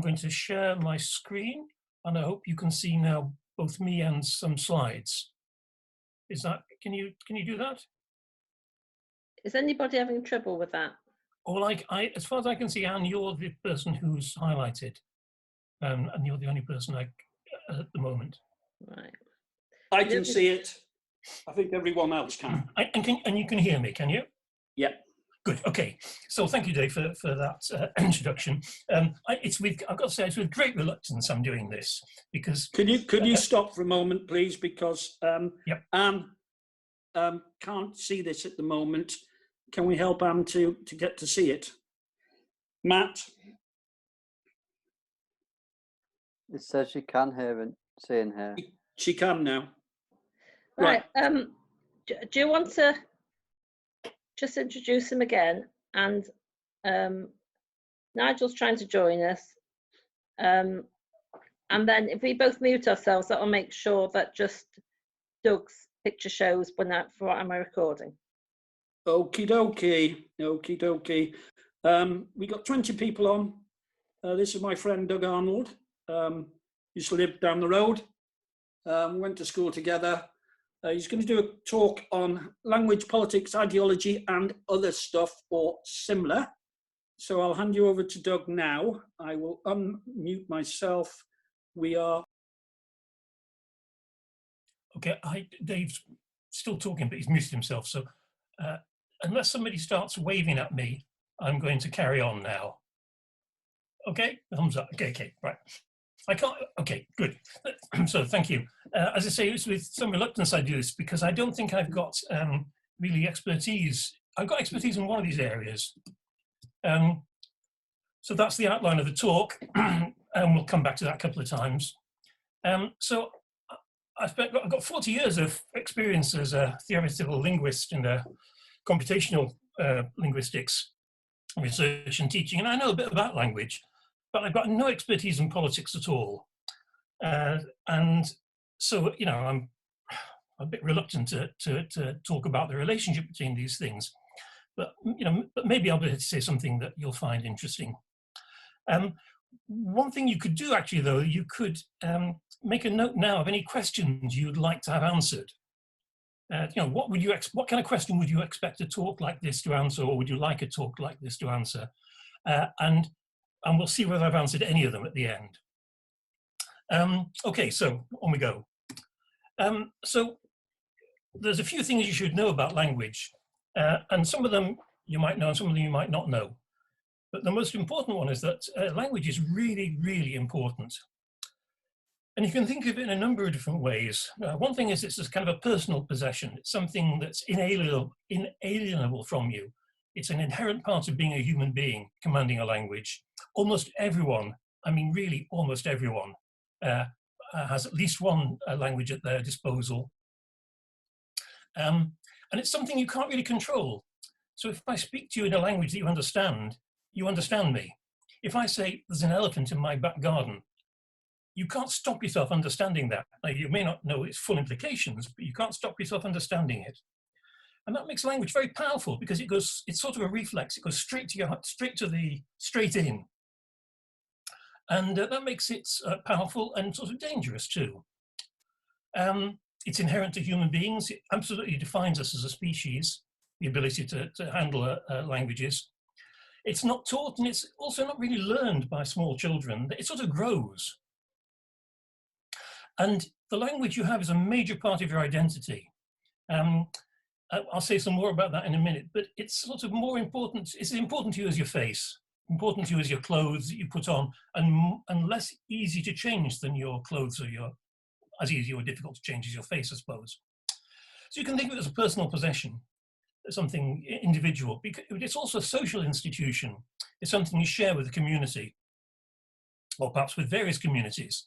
going to share my screen, and I hope you can see now both me and some slides. Is that, can you do that? Is anybody having trouble with that? Or like, as far as I can see, Anne, you're the person who's highlighted, and you're the only person at the moment. Right. I can see it. I think everyone else can. And you can hear me, can you? Yeah. Good. Okay. So thank you, Dave, for that introduction. I've got to say, it's with great reluctance I'm doing this because. Could you stop for a moment, please? Because yep. Anne can't see this at the moment. Can we help Anne to get to see it? Matt. It says she can hear and see and hear. She can now. Right. Do you want to just introduce him again? And Nigel's trying to join us. And then if we both mute ourselves, that'll make sure that just Doug's picture shows when for what I'm recording. Okie dokie. Okie dokie. We got 20 people on. This is my friend Doug Arnold. Used to live down the road. Went to school together. He's going to do a talk on language, politics, ideology, and other stuff or similar. So I'll hand you over to Doug now. I will unmute myself. We are. Okay, Dave's still talking, but he's muted himself. So unless somebody starts waving at me, I'm going to carry on now. Okay, thumbs up. Okay, right. I can't, okay, good. So thank you. As I say, it's with some reluctance I do this because I don't think I've got really expertise. I've got expertise in one of these areas. So that's the outline of the talk, and we'll come back to that a couple of times. So I've got 40 years of experience as a theoretical linguist in computational linguistics research and teaching, and I know a bit about language. But I've got no expertise in politics at all. And so, you know, I'm a bit reluctant to talk about the relationship between these things. But, you know, but maybe I'll be able to say something that you'll find interesting. One thing you could do, actually, though, you could make a note now of any questions you'd like to have answered. You know, what kind of question would you expect a talk like this to answer, or would you like a talk like this to answer? And we'll see whether I've answered any of them at the end. Okay, so on we go. So there's a few things you should know about language, and some of them you might know and some of them you might not know. But the most important one is that language is really, really important. And you can think of it in a number of different ways. One thing is it's a kind of a personal possession. It's something that's inalienable from you. It's an inherent part of being a human being, commanding a language. Almost everyone, I mean really almost everyone, has at least one language at their disposal. And it's something you can't really control. So if I speak to you in a language that you understand me. If I say there's an elephant in my back garden, you can't stop yourself understanding that. Now, you may not know its full implications, but you can't stop yourself understanding it. And that makes language very powerful because it's sort of a reflex. It goes straight to your heart, straight in. And that makes it powerful and sort of dangerous too. It's inherent to human beings. It absolutely defines us as a species, the ability to handle languages. It's not taught, and it's also not really learned by small children. It sort of grows. And the language you have is a major part of your identity. I'll say some more about that in a minute, but it's sort of more important. It's important to you as your face, important to you as your clothes that you put on, and less easy to change than your clothes or as easy or difficult to change as your face, I suppose. So you can think of it as a personal possession, something individual, because it's also a social institution. It's something you share with the community, or perhaps with various communities.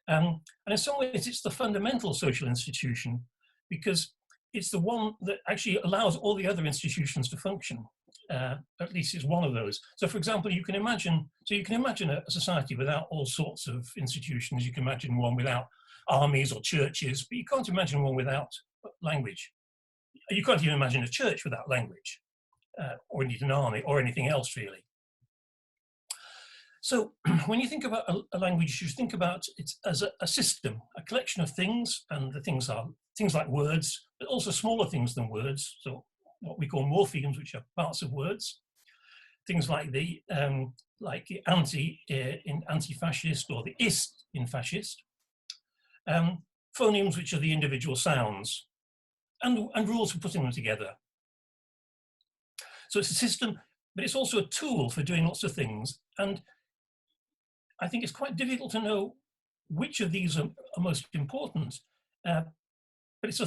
And in some ways, it's the fundamental social institution because it's the one that actually allows all the other institutions to function. At least it's one of those. So, for example, you can imagine a society without all sorts of institutions. You can imagine one without armies or churches, but you can't imagine one without language. You can't even imagine a church without language, or indeed an army or anything else really. So when you think about a language, you think about it as a system, a collection of things, and the things are things like words, but also smaller things than words. So what we call morphemes, which are parts of words. Things like the anti in anti-fascist or the ist in fascist. Phonemes, which are the individual sounds, and rules for putting them together. So it's a system, but it's also a tool for doing lots of things. And I think it's quite difficult to know which of these are most important. But it's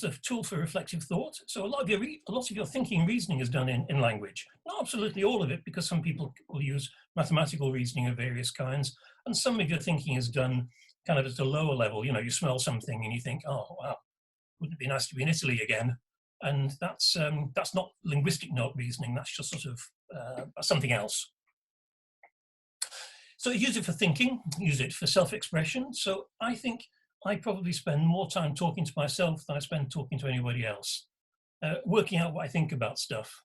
a tool for reflective thought. So a lot of your thinking and reasoning is done in language. Not absolutely all of it, because some people will use mathematical reasoning of various kinds, and some of your thinking is done kind of at a lower level. You know, you smell something and you think, oh wow, wouldn't it be nice to be in Italy again? And that's not linguistic note reasoning. That's just sort of something else. So use it for thinking, use it for self-expression. So I think I probably spend more time talking to myself than I spend talking to anybody else, working out what I think about stuff.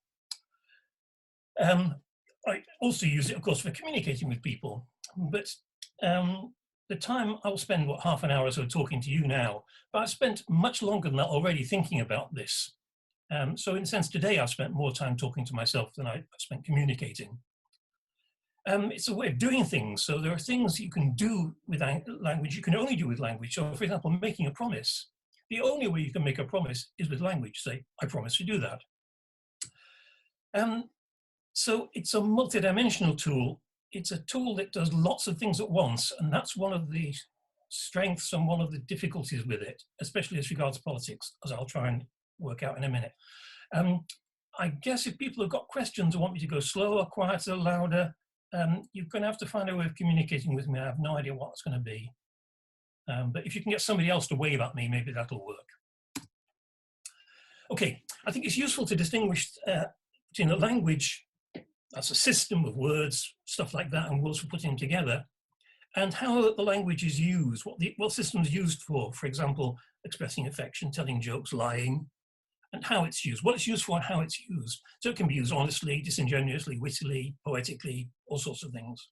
I also use it, of course, for communicating with people. But the time I'll spend, what, half an hour or so talking to you now, but I've spent much longer than that already thinking about this. So in a sense, today I've spent more time talking to myself than I've spent communicating. It's a way of doing things. So there are things you can do with language you can only do with language. So for example, making a promise. The only way you can make a promise is with language. Say, I promise to do that. So it's a multidimensional tool. It's a tool that does lots of things at once. And that's one of the strengths and one of the difficulties with it, especially as regards politics, as I'll try and work out in a minute. I guess if people have got questions or want me to go slower, quieter, louder, you're going to have to find a way of communicating with me. I have no idea what it's going to be. But if you can get somebody else to wave at me, maybe that'll work. Okay, I think it's useful to distinguish between a language that's a system of words, stuff like that, and rules for putting them together, and how the language is used, what system's used for example, expressing affection, telling jokes, lying, and how it's used, what it's used for and how it's used. So it can be used honestly, disingenuously, wittily, poetically, all sorts of things.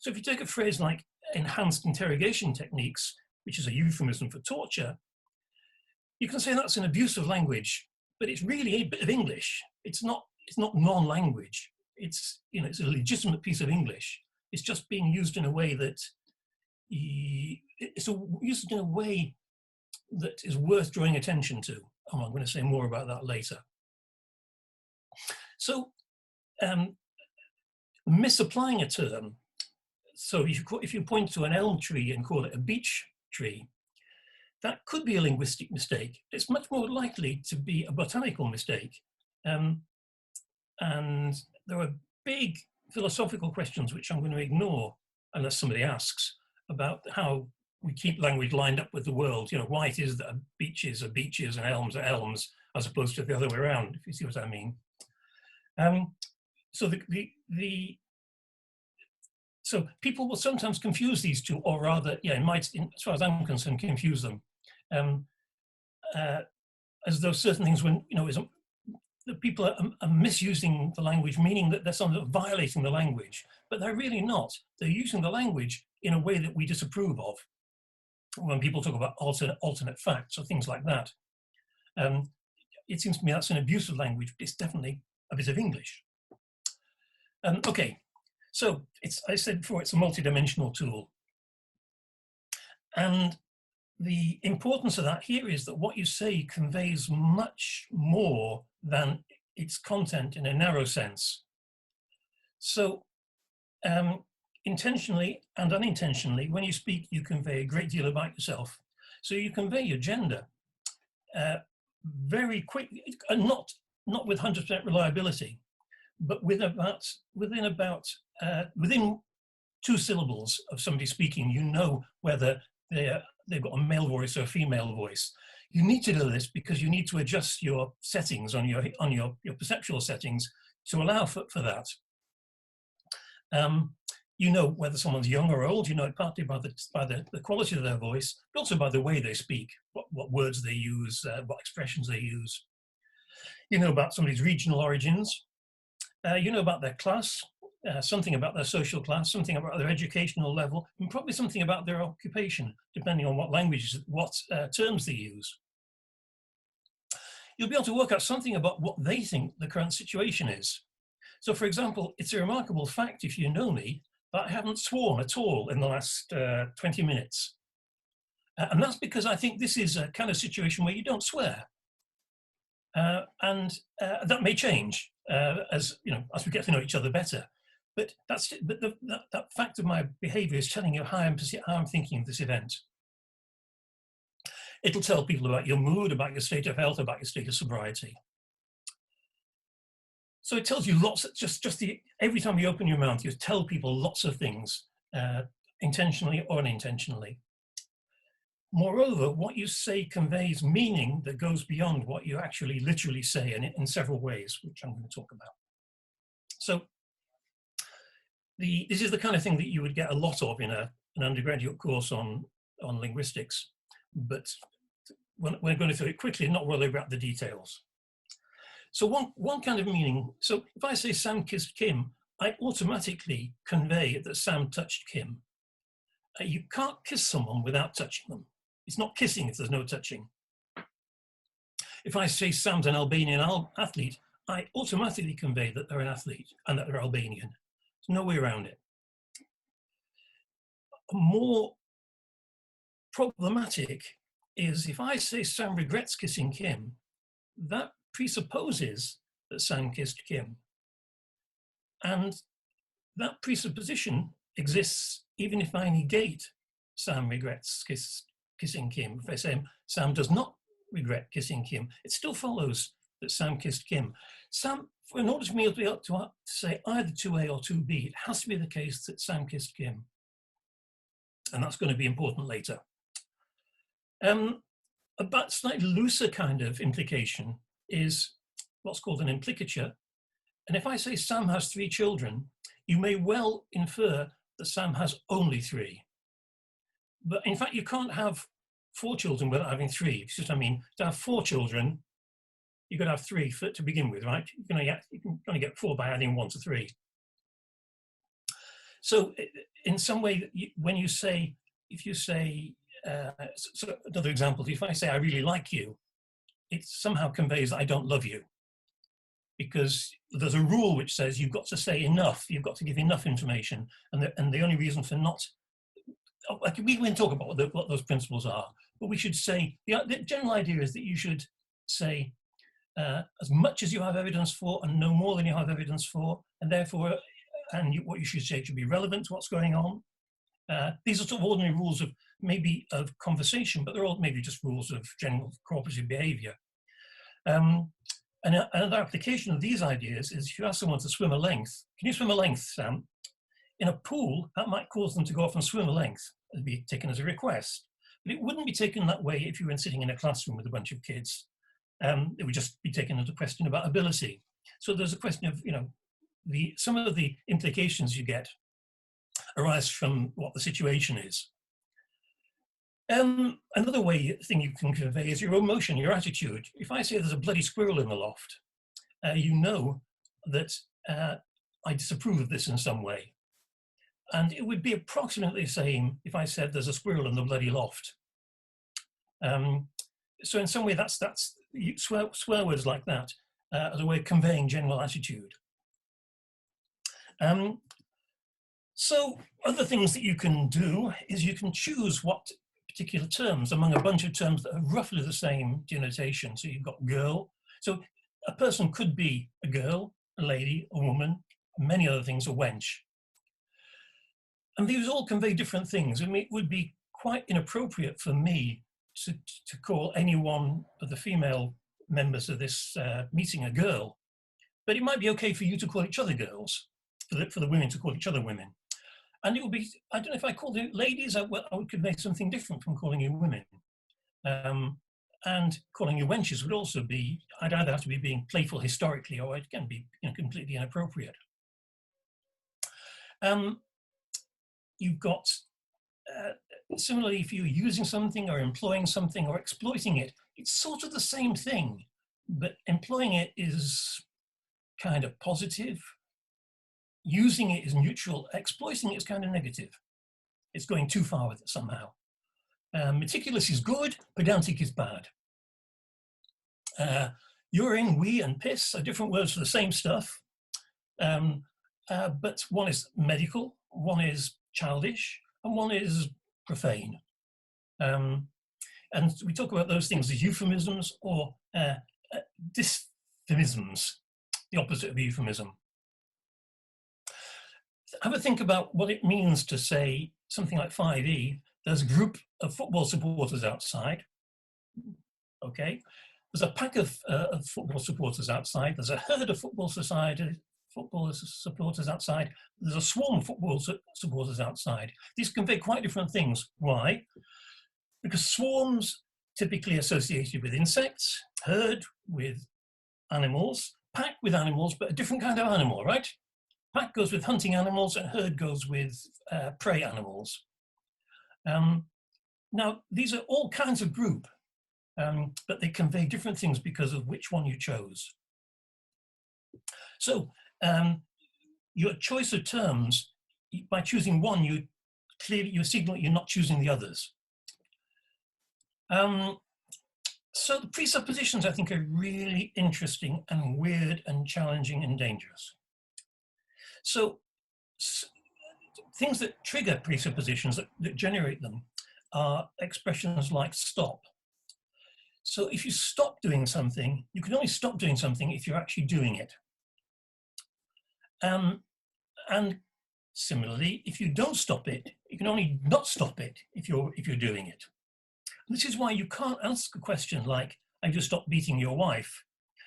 So if you take a phrase like enhanced interrogation techniques, which is a euphemism for torture, you can say that's an abuse of language, but it's really a bit of English. It's not non-language. It's a legitimate piece of English. It's just being used in a way that used in a way that is worth drawing attention to. Oh, I'm going to say more about that later. So, misapplying a term. So if you point to an elm tree and call it a beech tree, that could be a linguistic mistake. It's much more likely to be a botanical mistake. And there are big philosophical questions which I'm going to ignore unless somebody asks about how we keep language lined up with the world. You know, why it is that beeches are beeches and elms are elms, as opposed to the other way around, if you see what I mean. So people will sometimes confuse these two, or rather, yeah, as far as I'm concerned, confuse them. As though certain things, that people are misusing the language, meaning that they're sort of violating the language, but they're really not. They're using the language in a way that we disapprove of. When people talk about alternate facts or things like that, it seems to me that's an abuse of language, but it's definitely a bit of English. Okay, so I said before, it's a multidimensional tool. And the importance of that here is that what you say conveys much more than its content in a narrow sense. So intentionally and unintentionally, when you speak, you convey a great deal about yourself. So you convey your gender very quick, and not with 100% reliability, but within 2 syllables of somebody speaking, you know whether they've got a male voice or a female voice. You need to do this because you need to adjust your settings on your perceptual settings to allow for that. You know whether someone's young or old. You know it partly by the quality of their voice, but also by the way they speak, what words they use, what expressions they use. You know about somebody's regional origins. You know about their class, something about their social class, something about their educational level, and probably something about their occupation, depending on what languages, what terms they use. You'll be able to work out something about what they think the current situation is. So, for example, it's a remarkable fact, if you know me, that I haven't sworn at all in the last 20 minutes. And that's because I think this is a kind of situation where you don't swear. And that may change as we get to know each other better. But that fact of my behaviour is telling you how I'm thinking of this event. It'll tell people about your mood, about your state of health, about your state of sobriety. So it tells you lots. Every time you open your mouth, you tell people lots of things, intentionally or unintentionally. Moreover, what you say conveys meaning that goes beyond what you actually literally say, and in several ways, which I'm going to talk about. So this is the kind of thing that you would get a lot of in an undergraduate course on linguistics, but we're going to through it quickly, not worry about the details. So one kind of meaning, so if I say Sam kissed Kim, I automatically convey that Sam touched Kim. You can't kiss someone without touching them. It's not kissing if there's no touching. If I say Sam's an Albanian athlete, I automatically convey that they're an athlete and that they're Albanian. There's no way around it. More problematic is if I say Sam regrets kissing Kim, that presupposes that Sam kissed Kim. And that presupposition exists even if I negate Sam regrets kissing Kim. If I say Sam does not regret kissing Kim, it still follows that Sam kissed Kim. In order for me to be able to say either 2A or 2B, it has to be the case that Sam kissed Kim. And that's going to be important later. A slightly looser kind of implication is what's called an implicature. And if I say Sam has 3 children, you may well infer that Sam has only 3. But in fact, you can't have 4 children without having 3. You see what I mean? To have 4 children, you've got to have 3 to begin with, right? You can only get 4 by adding 1 to 3. So in some way, when you say, if you say, so another example, if I say I really like you, it somehow conveys that I don't love you. Because there's a rule which says you've got to say enough, you've got to give enough information, and the only reason for not, like we can talk about what those principles are, but we should say, the general idea is that you should say as much as you have evidence for and no more than you have evidence for, and therefore, what you should say should be relevant to what's going on. These are sort of ordinary rules of maybe of conversation, but they're all maybe just rules of general cooperative behavior. And another application of these ideas is if you ask someone to swim a length, can you swim a length, Sam? In a pool, that might cause them to go off and swim a length. It'd be taken as a request. But it wouldn't be taken that way if you were sitting in a classroom with a bunch of kids. It would just be taken as a question about ability. So there's a question of, some of the implications you get arise from what the situation is. Another thing you can convey is your emotion, your attitude. If I say there's a bloody squirrel in the loft, you know that I disapprove of this in some way. And it would be approximately the same if I said there's a squirrel in the bloody loft. So in some way, that's swear words like that as a way of conveying general attitude. So other things that you can do is you can choose what particular terms among a bunch of terms that are roughly the same denotation. So you've got girl. So a person could be a girl, a lady, a woman, many other things, a wench. And these all convey different things. I mean, it would be quite inappropriate for me to call any one of the female members of this meeting a girl, but it might be okay for you to call each other girls, for the women to call each other women. And it would be, I don't know if I called you ladies, I would convey something different from calling you women. And calling you wenches would also be, I'd either have to be being playful historically, or it can be completely inappropriate. You've got, similarly, if you're using something or employing something or exploiting it, it's sort of the same thing, but employing it is kind of positive. using it is neutral, exploiting it is kind of negative. It's going too far with it somehow. Meticulous is good, pedantic is bad. Urine, wee, and piss are different words for the same stuff, but one is medical, one is childish, and one is profane. And we talk about those things as euphemisms or dysphemisms, the opposite of euphemism. Have a think about what it means to say something like 5E. There's a group of football supporters outside. Okay, there's a pack of football supporters outside. There's a herd of football supporters outside. There's a swarm of football supporters outside. These convey quite different things. Why? Because swarms typically associated with insects, herd with animals, pack with animals, but a different kind of animal, right? Pack goes with hunting animals and herd goes with prey animals. Now, these are all kinds of group, but they convey different things because of which one you chose. So your choice of terms, by choosing one, you signal you're not choosing the others. So the presuppositions, I think, are really interesting and weird and challenging and dangerous. So things that trigger presuppositions, that generate them, are expressions like stop. So if you stop doing something, you can only stop doing something if you're actually doing it. And similarly, if you don't stop it, you can only not stop it if you're doing it. This is why you can't ask a question like, "Have you stopped beating your wife?"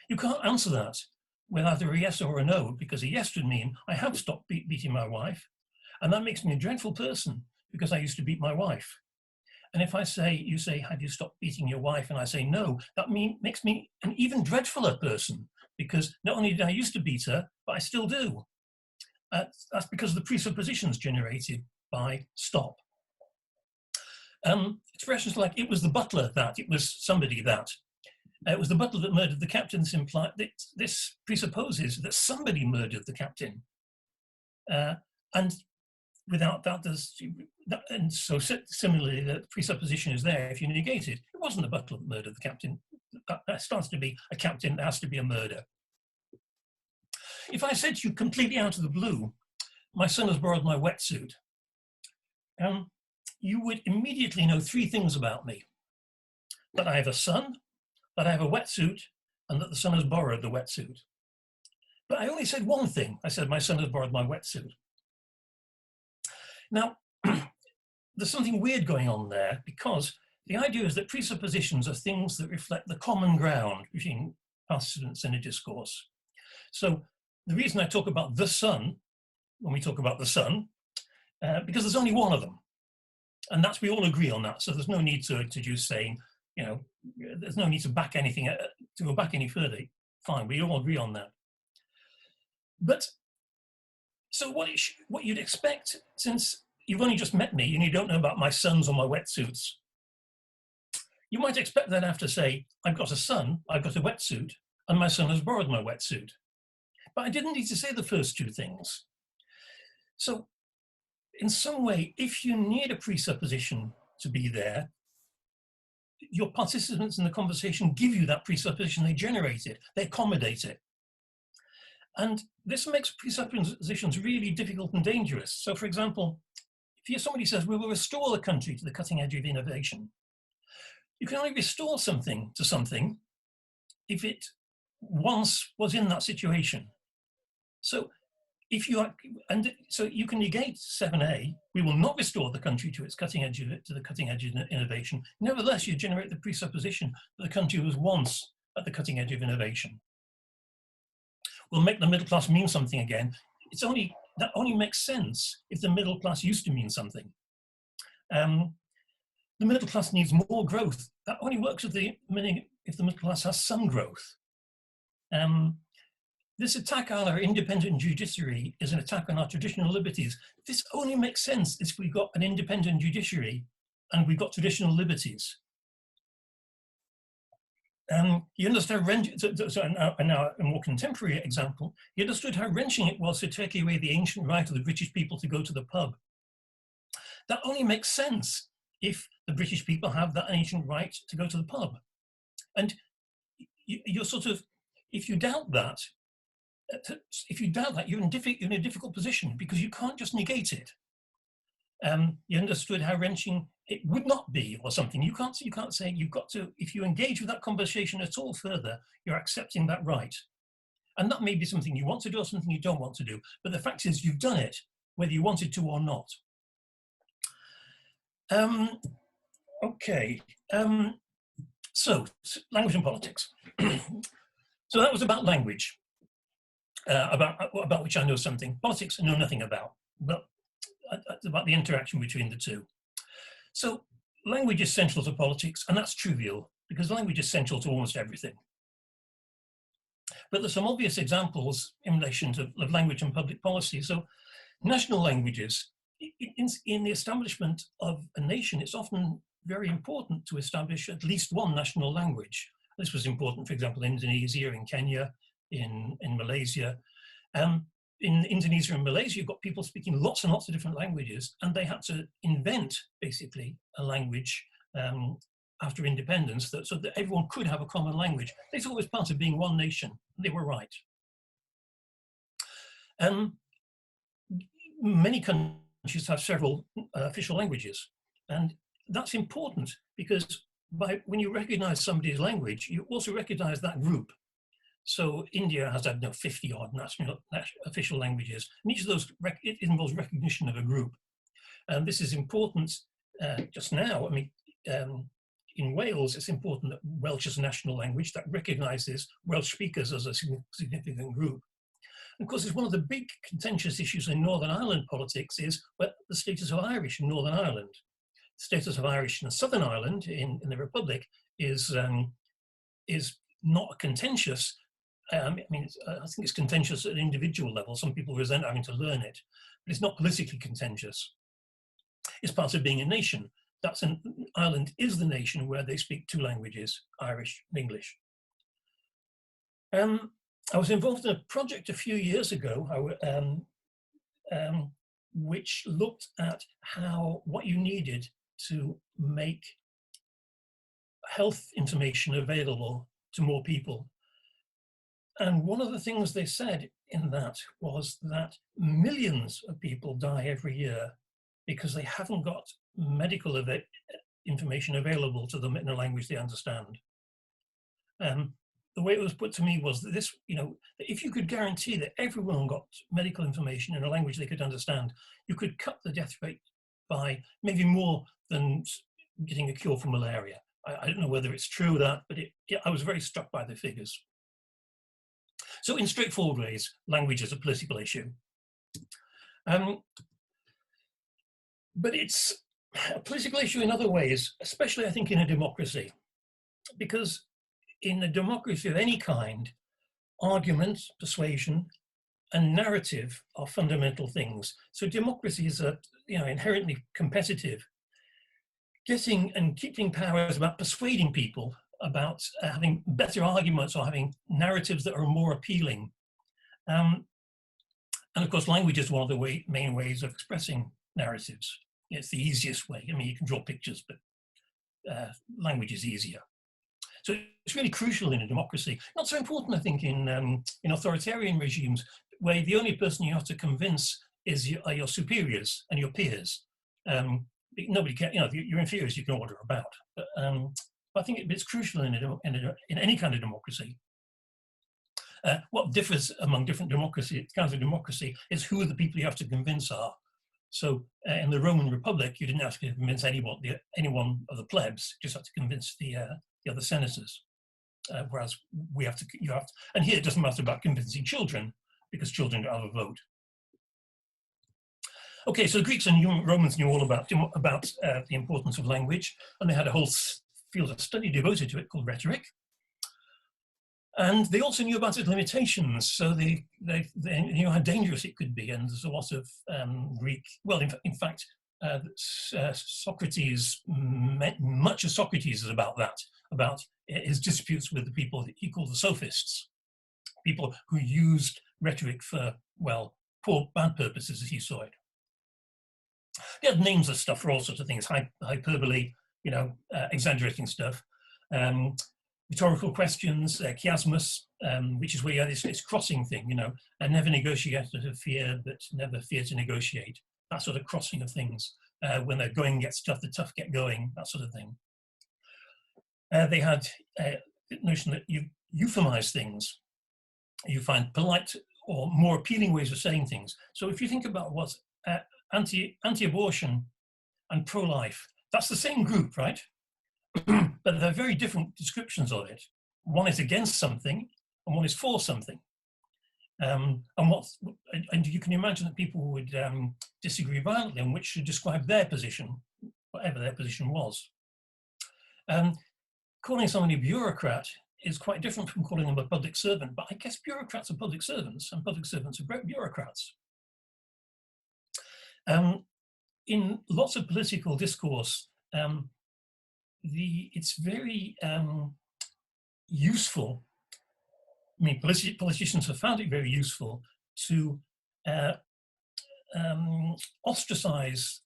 You can't answer that with either a yes or a no, because a yes would mean I have stopped beating my wife, and that makes me a dreadful person because I used to beat my wife. And if you say, "Have you stopped beating your wife?" and I say no, that makes me an even dreadfuler person, because not only did I used to beat her, but I still do. That's because of the presuppositions generated by stop. Expressions like "it was the butler that," "it was somebody that," "it was the butler that murdered the captain," imply that this presupposes that somebody murdered the captain. And without that, and so similarly, the presupposition is there. If you negate it, it wasn't the butler that murdered the captain. That starts to be a captain, there has to be a murder. If I said to you completely out of the blue, "My son has borrowed my wetsuit," you would immediately know three things about me: that I have a son, that I have a wetsuit, and that the son has borrowed the wetsuit. But I only said one thing. I said, "My son has borrowed my wetsuit." Now, there's something weird going on there, because the idea is that presuppositions are things that reflect the common ground between participants in a discourse. So the reason I talk about the son, when we talk about the son, because there's only one of them. And we all agree on that. So there's no need to just saying, there's no need to back anything, to go back any further. Fine, we all agree on that. But so what you'd expect, since you've only just met me and you don't know about my sons or my wetsuits, you might expect that I have to say, "I've got a son, I've got a wetsuit, and my son has borrowed my wetsuit." But I didn't need to say the first two things. So in some way, if you need a presupposition to be there, your participants in the conversation give you that presupposition, they generate it, they accommodate it. And this makes presuppositions really difficult and dangerous. So for example, if somebody says, "We will restore the country to the cutting edge of innovation," you can only restore something to something if it once was in that situation. So so you can negate 7A, "We will not restore the country to its cutting edge to the cutting edge of innovation." Nevertheless, you generate the presupposition that the country was once at the cutting edge of innovation. "We'll make the middle class mean something again." That only makes sense if the middle class used to mean something. The middle class needs more growth. That only works if the middle class has some growth. This attack on our independent judiciary is an attack on our traditional liberties. This only makes sense if we've got an independent judiciary and we've got traditional liberties. He understood now a more contemporary example. He understood how wrenching it was to take away the ancient right of the British people to go to the pub. That only makes sense if the British people have that ancient right to go to the pub. And you're sort of, if you doubt that, you're in a difficult position because you can't just negate it. You understood how wrenching it would not be, or something. You can't say, you've got to, if you engage with that conversation at all further, you're accepting that right. And that may be something you want to do or something you don't want to do. But the fact is, you've done it, whether you wanted to or not. Okay. So, language and politics. So that was about language, about which I know something. Politics, I know nothing about, but about the interaction between the two. So language is central to politics, and that's trivial because language is central to almost everything. But there's some obvious examples in relation to language and public policy. So national languages, in the establishment of a nation, it's often very important to establish at least one national language. This was important, for example, in Indonesia, in Kenya, in Malaysia. In Indonesia and Malaysia, you've got people speaking lots and lots of different languages, and they had to invent, basically, a language after independence so that everyone could have a common language. They thought it was part of being one nation. They were right. Many countries have several official languages, and that's important because when you recognize somebody's language, you also recognize that group. So India has, I don't know, 50 odd national official languages, and each of those it involves recognition of a group. And this is important just now. I mean, in Wales, it's important that Welsh is a national language that recognises Welsh speakers as a significant group. And of course, it's one of the big contentious issues in Northern Ireland politics is the status of Irish in Northern Ireland. The status of Irish in Southern Ireland, in the Republic, is not contentious. I think it's contentious at an individual level. Some people resent having to learn it, but it's not politically contentious. It's part of being a nation. Ireland is the nation where they speak two languages, Irish and English. I was involved in a project a few years ago which looked at what you needed to make health information available to more people. And one of the things they said in that was that millions of people die every year because they haven't got medical information available to them in a language they understand. The way it was put to me was that this, if you could guarantee that everyone got medical information in a language they could understand, you could cut the death rate by maybe more than getting a cure for malaria. I don't know whether it's true that, but I was very struck by the figures. So in straightforward ways, language is a political issue. But it's a political issue in other ways, especially I think in a democracy, because in a democracy of any kind, argument, persuasion, and narrative are fundamental things. So democracy is inherently competitive. Getting and keeping power is about persuading people, about having better arguments or having narratives that are more appealing. And of course, language is one of the main ways of expressing narratives. It's the easiest way. I mean, you can draw pictures, but language is easier. So it's really crucial in a democracy. Not so important, I think, in authoritarian regimes, where the only person you have to convince are your superiors and your peers. Nobody can, your inferiors you can order about. But I think it's crucial in any kind of democracy. What differs among different kinds of democracy is who the people you have to convince are. So in the Roman Republic, you didn't have to convince anyone of the plebs; you just had to convince the other senators. Whereas you have to, and here it doesn't matter about convincing children because children don't have a vote. Okay, so the Greeks and Romans knew all about the importance of language, and they had a whole field of study devoted to it called rhetoric. And they also knew about its limitations, so they knew how dangerous it could be, and there's a lot of Greek, well, in fact, Socrates, much of Socrates is about that, about his disputes with the people that he called the sophists, people who used rhetoric for, well, poor, bad purposes as he saw it. They had names of stuff for all sorts of things, hyperbole, you know, exaggerating stuff, rhetorical questions, chiasmus, which is where you have this crossing thing, you know, and never negotiate out of fear, but never fear to negotiate. That sort of crossing of things. When the going gets tough, the tough get going, that sort of thing. They had the notion that you euphemize things. You find polite or more appealing ways of saying things. So if you think about what's anti-abortion and pro-life, that's the same group, right? But they're very different descriptions of it. One is against something and one is for something. And you can imagine that people would disagree violently on which to describe their position, whatever their position was. Calling somebody a bureaucrat is quite different from calling them a public servant, but I guess bureaucrats are public servants and public servants are bureaucrats. In lots of political discourse, it's very useful. I mean, politicians have found it very useful to ostracize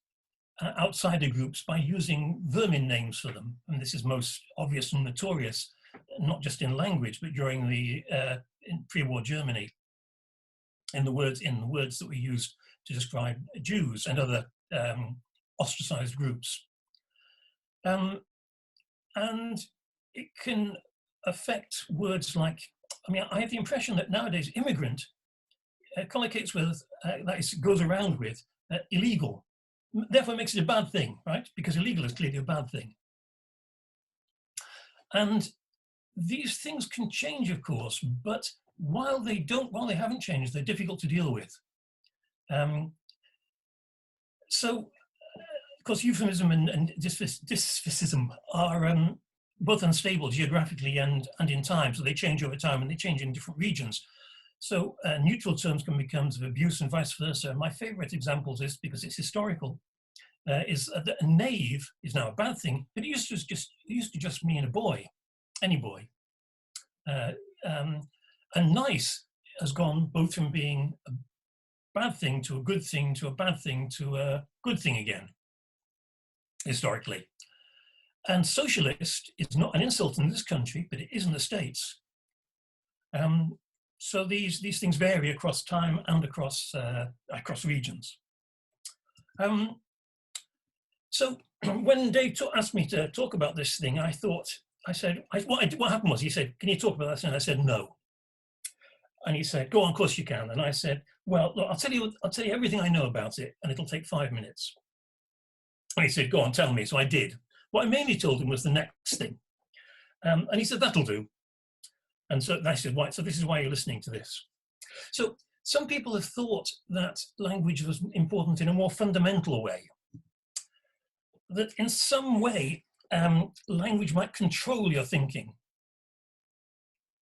outsider groups by using vermin names for them. And this is most obvious and notorious, not just in language, but during the in pre-war Germany, in the words that were used to describe Jews and other ostracized groups. And it can affect words like, I mean, I have the impression that nowadays immigrant collocates with, that is, goes around with illegal, therefore makes it a bad thing, right? Because illegal is clearly a bad thing. And these things can change, of course, but while they haven't changed, they're difficult to deal with. So, of course, euphemism and dysphycism are both unstable geographically and in time, so they change over time and they change in different regions. So neutral terms can become of abuse and vice versa. My favorite examples is, because it's historical, is that a knave is now a bad thing, but it used to just mean a boy, any boy. And nice has gone both from being a bad thing to a good thing to a bad thing to a good thing again, historically. And socialist is not an insult in this country, but it is in the States. So these things vary across time and across regions. So when Dave asked me to talk about this thing, what happened was, he said, "Can you talk about this?" And I said, "No." And he said, "Go on, of course you can." And I said, "Well, look, I'll tell you everything I know about it, and it'll take 5 minutes." And he said, "Go on, tell me." So I did. What I mainly told him was the next thing. And he said, "That'll do." And so I said, "Right, so this is why you're listening to this." So some people have thought that language was important in a more fundamental way, that in some way, language might control your thinking.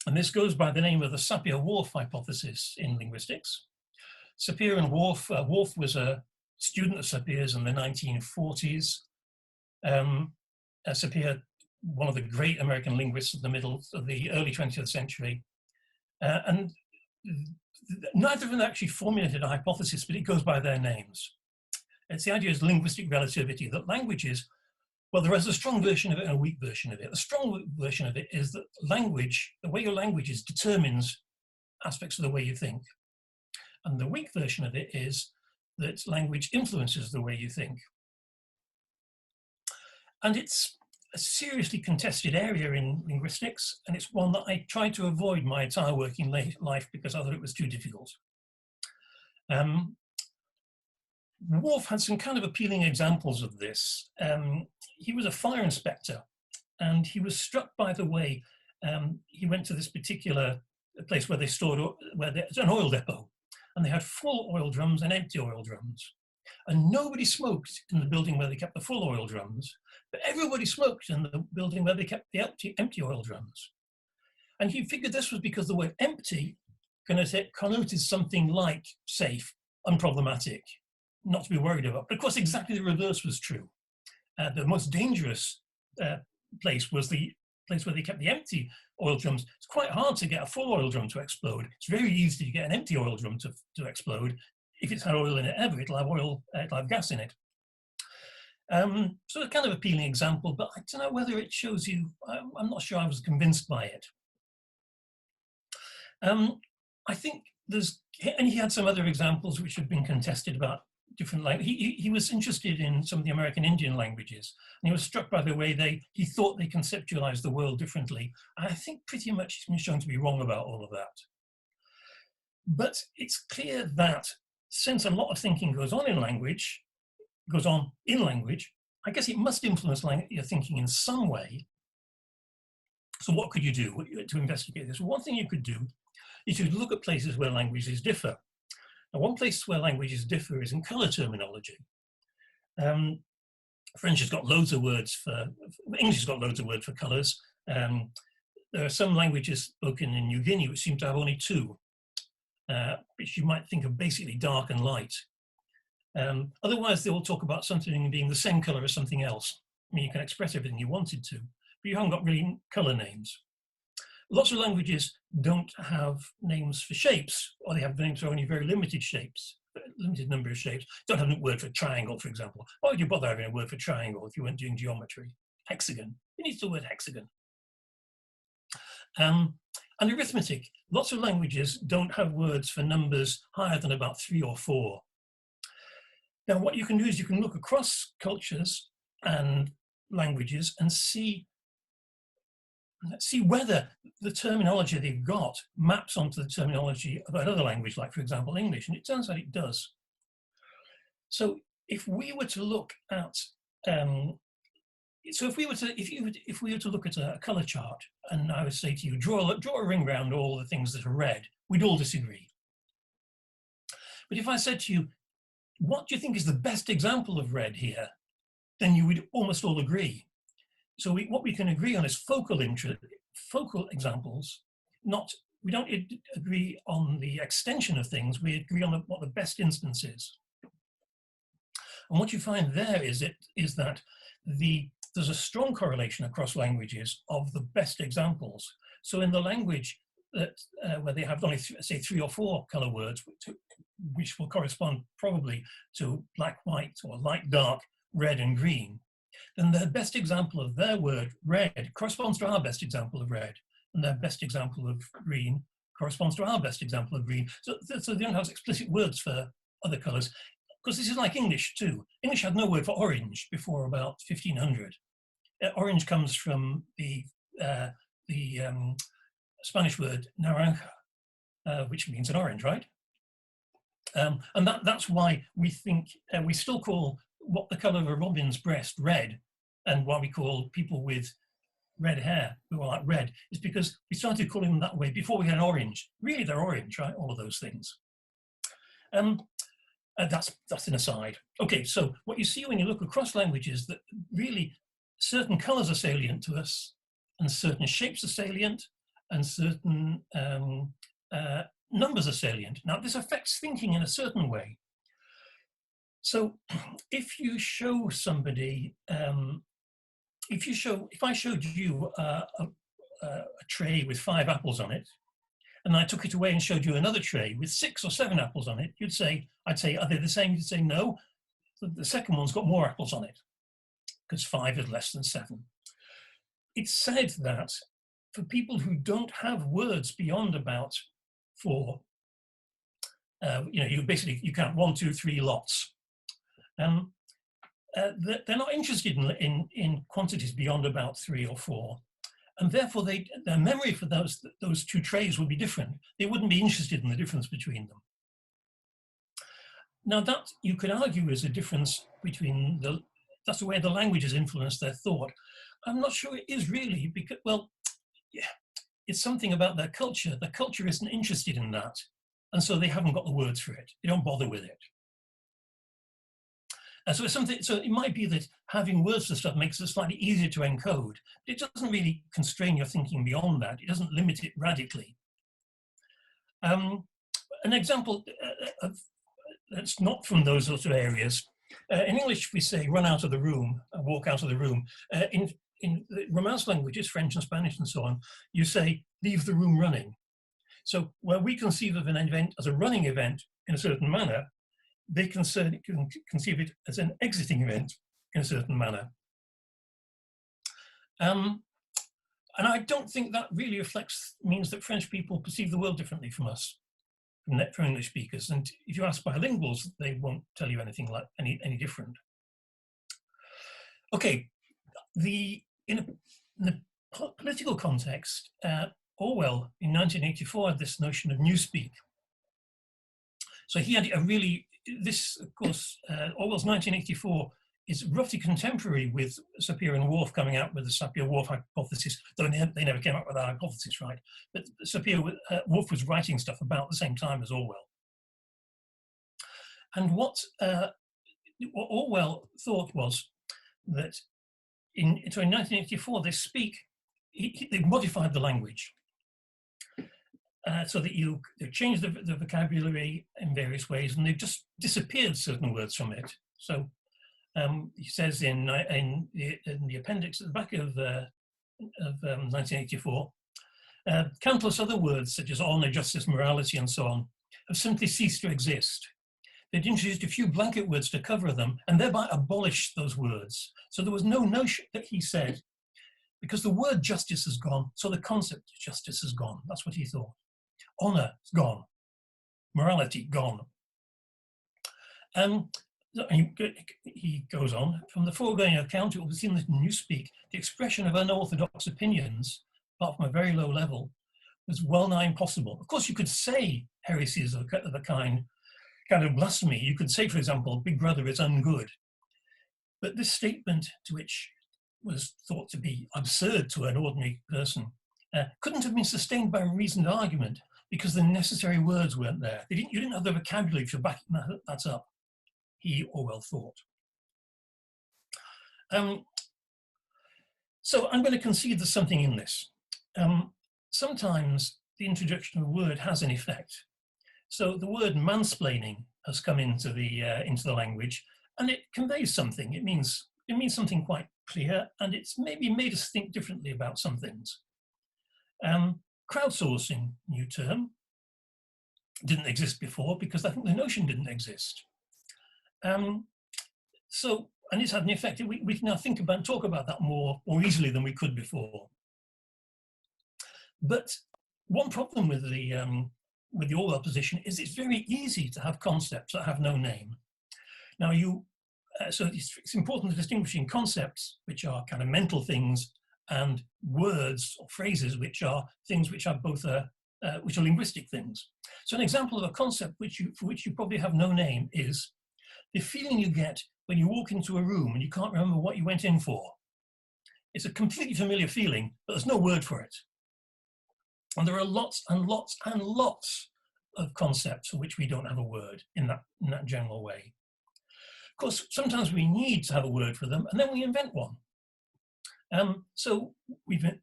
And this goes by the name of the Sapir-Whorf hypothesis in linguistics. Sapir and Whorf, Whorf was a student of Sapir's in the 1940s. Sapir, one of the great American linguists of the early 20th century. And neither of them actually formulated a hypothesis, but it goes by their names. It's the idea of linguistic relativity, that languages, well, there is a strong version of it and a weak version of it. The strong version of it is that language, the way your language is, determines aspects of the way you think. And the weak version of it is that language influences the way you think. And it's a seriously contested area in linguistics, and it's one that I tried to avoid my entire working life because I thought it was too difficult. Whorf had some kind of appealing examples of this. He was a fire inspector, and he was struck by the way he went to this particular place where there's an oil depot, and they had full oil drums and empty oil drums. And nobody smoked in the building where they kept the full oil drums, but everybody smoked in the building where they kept the empty oil drums. And he figured this was because the word empty connoted something like safe, unproblematic, not to be worried about. But of course, exactly the reverse was true. The most dangerous place was the place where they kept the empty oil drums. It's quite hard to get a full oil drum to explode. It's very easy to get an empty oil drum to explode. If it's had oil in it ever, it'll have gas in it. So a kind of appealing example, but I don't know whether it shows you, I'm not sure I was convinced by it. I think and he had some other examples which have been contested about different languages. He was interested in some of the American Indian languages, and he was struck by the way he thought they conceptualized the world differently. I think pretty much he's been shown to be wrong about all of that. But it's clear that since a lot of thinking goes on in language, I guess it must influence your thinking in some way. So what could you do to investigate this? Well, one thing you could do is you look at places where languages differ. Now, one place where languages differ is in color terminology. French has got loads of words English has got loads of words for colors. There are some languages spoken in New Guinea which seem to have only two, which you might think of basically dark and light. Otherwise, they will talk about something being the same color as something else. I mean, you can express everything you wanted to, but you haven't got really color names. Lots of languages don't have names for shapes, or they have names for only very limited shapes, limited number of shapes. Don't have a word for triangle, for example. Why would you bother having a word for triangle if you weren't doing geometry? Hexagon, you need the word hexagon. And arithmetic, lots of languages don't have words for numbers higher than about 3 or 4. Now, what you can do is you can look across cultures and languages and see whether the terminology they've got maps onto the terminology of another language, like, for example, English, and it turns out it does. So if we were to look at, if we were to look at a color chart, and I would say to you, draw a ring around all the things that are red, we'd all disagree. But if I said to you, what do you think is the best example of red here? Then you would almost all agree. So what we can agree on is focal examples. We don't agree on the extension of things. We agree on what the best instance is. And what you find there is that there's a strong correlation across languages of the best examples. So in the language that where they have only say 3 or 4 color words, which will correspond probably to black, white, or light, dark, red, and green, then their best example of their word, red, corresponds to our best example of red, and their best example of green corresponds to our best example of green. So they don't have explicit words for other colors, because this is like English too. English had no word for orange before about 1500. Orange comes from the Spanish word naranja, which means an orange, right? And that's why we think we still call what the color of a robin's breast red, and why we call people with red hair who are like red is because we started calling them that way before we had orange. Really, they're orange, right? All of those things. That's an aside. Okay, so what you see when you look across languages, that really certain colors are salient to us, and certain shapes are salient, and certain numbers are salient. Now, this affects thinking in a certain way. So if you show somebody, if I showed you a tray with 5 apples on it, and I took it away and showed you another tray with 6 or 7 apples on it, I'd say, are they the same? You'd say, no, the second one's got more apples on it, because 5 is less than 7. It's said that for people who don't have words beyond about 4, you count 1, 2, 3 lots. They're not interested in quantities beyond about 3 or 4, and therefore their memory for those 2 trays would be different. They wouldn't be interested in the difference between them. Now, that you could argue is a difference between that's the way the languages influence their thought. I'm not sure it is really, because, well, yeah, it's something about their culture. The culture isn't interested in that, and so they haven't got the words for it. They don't bother with it. So it might be that having words for stuff makes it slightly easier to encode. It doesn't really constrain your thinking beyond that. It doesn't limit it radically. An example of that's not from those sorts of areas. In English, we say run out of the room, walk out of the room. In the Romance languages, French and Spanish and so on, you say leave the room running. So where we conceive of an event as a running event in a certain manner, they can conceive it as an exiting event in a certain manner. And I don't think that really means that French people perceive the world differently from us, from English speakers. And if you ask bilinguals, they won't tell you anything like any different. Okay, in the political context, Orwell in 1984 had this notion of newspeak. So he had this, of course, Orwell's 1984 is roughly contemporary with Sapir and Whorf coming out with the Sapir-Whorf hypothesis, though they never came up with that hypothesis, right? But Whorf was writing stuff about the same time as Orwell. And what Orwell thought was that in 1984, they modified the language so that they changed the vocabulary in various ways, and they've just disappeared certain words from it. So he says in the appendix at the back of 1984, countless other words such as honor, justice, morality, and so on have simply ceased to exist. They'd introduced a few blanket words to cover them and thereby abolished those words. So there was no notion that he said, because the word justice is gone, so the concept of justice is gone. That's what he thought. Honor is gone. Morality gone. He goes on, from the foregoing account, it will be seen that in Newspeak, the expression of unorthodox opinions, apart from a very low level, was well nigh impossible. Of course, you could say heresies of a kind of blasphemy. You could say, for example, Big Brother is ungood. But this statement, to which was thought to be absurd to an ordinary person, couldn't have been sustained by a reasoned argument because the necessary words weren't there. You didn't have the vocabulary for backing that up, he, Orwell, thought. So I'm going to concede there's something in this. Sometimes the introduction of a word has an effect. So the word mansplaining has come into the language, and it conveys something. It means something quite clear, and it's maybe made us think differently about some things. Crowdsourcing, new term, didn't exist before because I think the notion didn't exist. And it's had an effect. We can now think about and talk about that more easily than we could before. But one problem with the Orwell position is it's very easy to have concepts that have no name. Now so it's important to distinguish in concepts, which are kind of mental things, and words or phrases, which are things which are both which are linguistic things. So an example of a concept for which you probably have no name is the feeling you get when you walk into a room and you can't remember what you went in for. It's a completely familiar feeling, but there's no word for it. And there are lots and lots and lots of concepts for which we don't have a word in that general way. Of course, sometimes we need to have a word for them, and then we invent one. So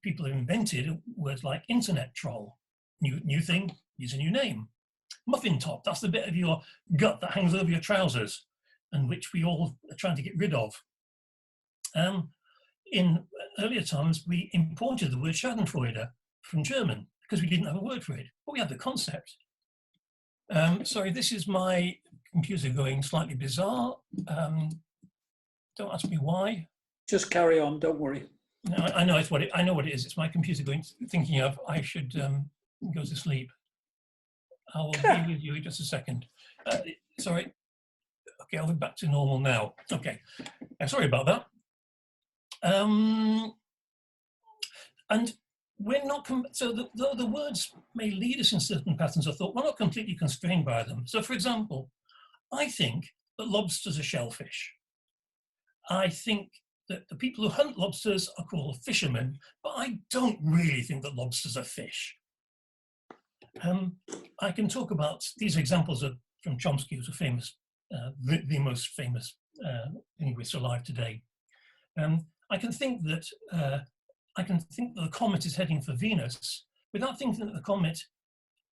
people have invented words like internet troll, new thing, use a new name. Muffin top, that's the bit of your gut that hangs over your trousers, and which we all are trying to get rid of. In earlier times, we imported the word Schadenfreude from German because we didn't have a word for it, but we had the concept. Sorry, this is my computer going slightly bizarre. Don't ask me why. Just carry on, don't worry. No, I know I know what it is. It's my computer thinking of I should go to sleep. I will be with you in just a second. Sorry. Okay, I'll be back to normal now. Okay, sorry about that. And we're not, so though the words may lead us in certain patterns of thought, we're not completely constrained by them. So for example, I think that lobsters are shellfish. I think that the people who hunt lobsters are called fishermen, but I don't really think that lobsters are fish. I can talk about these examples from Chomsky, who's a famous, the most famous linguist alive today. I can think that the comet is heading for Venus without thinking that the comet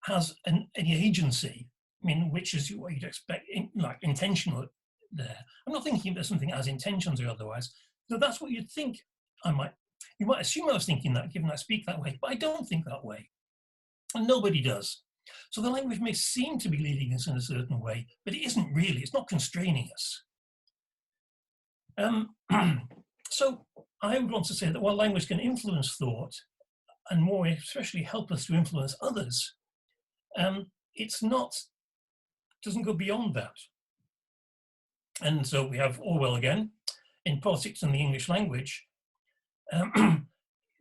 has any agency. mean, which is what you'd expect, like intentional there. I'm not thinking there's something as intentions or otherwise. So that's what you'd think. You might assume I was thinking that, given I speak that way, but I don't think that way. And nobody does. So the language may seem to be leading us in a certain way, but it isn't really. It's not constraining us. So I would want to say that while language can influence thought, and more especially help us to influence others, doesn't go beyond that. And so we have Orwell again, in Politics and the English Language,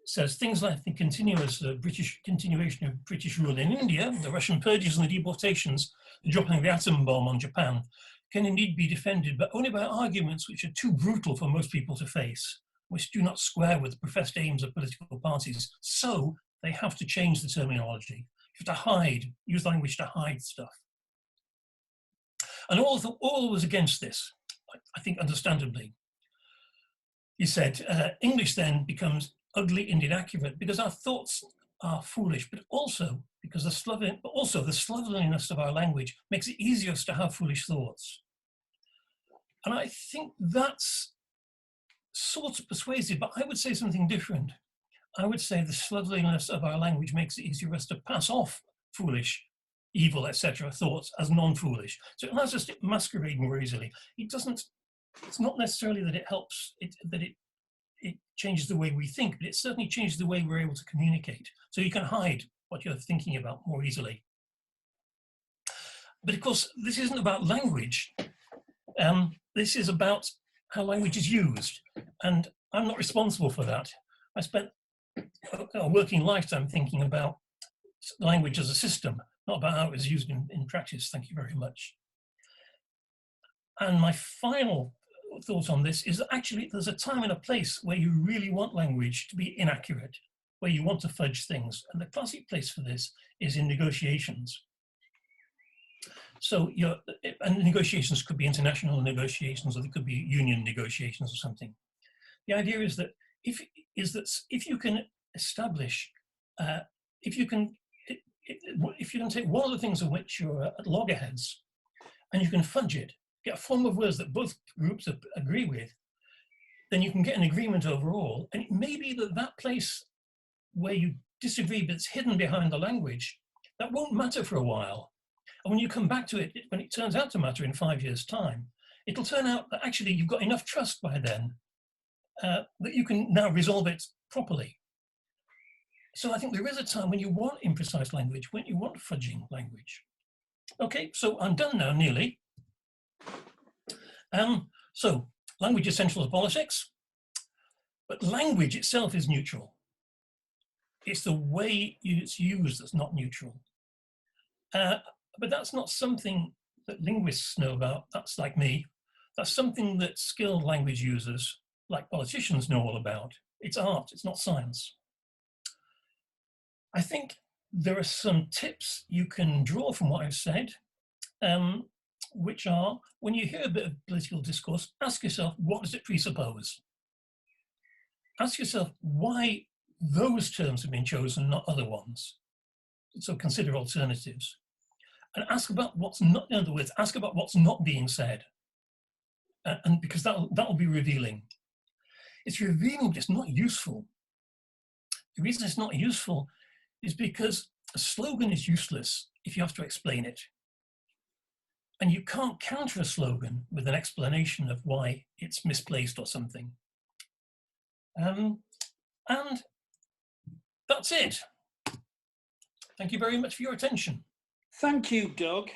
says things like the continuation of British rule in India, the Russian purges and the deportations, the dropping of the atom bomb on Japan, can indeed be defended, but only by arguments which are too brutal for most people to face, which do not square with the professed aims of political parties. So they have to change the terminology. You have to use language to hide stuff. And all was against this, I think understandably. He said, English then becomes ugly and inaccurate because our thoughts are foolish, but also because the slovenliness of our language makes it easier to have foolish thoughts. And I think that's sort of persuasive, but I would say something different. I would say the slovenliness of our language makes it easier for us to pass off foolish, evil, etc. thoughts as non-foolish. So it allows us to masquerade more easily. It's not necessarily that it helps, that it changes the way we think, but it certainly changes the way we're able to communicate. So you can hide what you're thinking about more easily. But of course, this isn't about language. This is about how language is used. And I'm not responsible for that. I spent a working lifetime thinking about language as a system, not about how it was used in practice. Thank you very much. And my final thought on this is that actually there's a time and a place where you really want language to be inaccurate, where you want to fudge things. And the classic place for this is in negotiations. So, and negotiations could be international negotiations, or they could be union negotiations or something. The idea is that if you can establish, if you can take one of the things on which you're at loggerheads, and you can fudge it, get a form of words that both groups agree with, then you can get an agreement overall. And it may be that place where you disagree, but it's hidden behind the language, that won't matter for a while. And when you come back to it, when it turns out to matter in 5 years' time, it'll turn out that actually you've got enough trust by then that you can now resolve it properly. So I think there is a time when you want imprecise language, when you want fudging language. Okay, so I'm done now, nearly. So language is central to politics, but language itself is neutral. It's the way it's used that's not neutral. But that's not something that linguists know about. That's like me. That's something that skilled language users, like politicians, know all about. It's art, it's not science. I think there are some tips you can draw from what I've said, which are, when you hear a bit of political discourse, ask yourself, what does it presuppose? Ask yourself why those terms have been chosen, not other ones. So consider alternatives. And ask about what's not, in other words, ask about what's not being said. And because that'll be revealing. It's revealing, but it's not useful. The reason it's not useful is because a slogan is useless if you have to explain it. And you can't counter a slogan with an explanation of why it's misplaced or something. And that's it. Thank you very much for your attention. Thank you, Doug.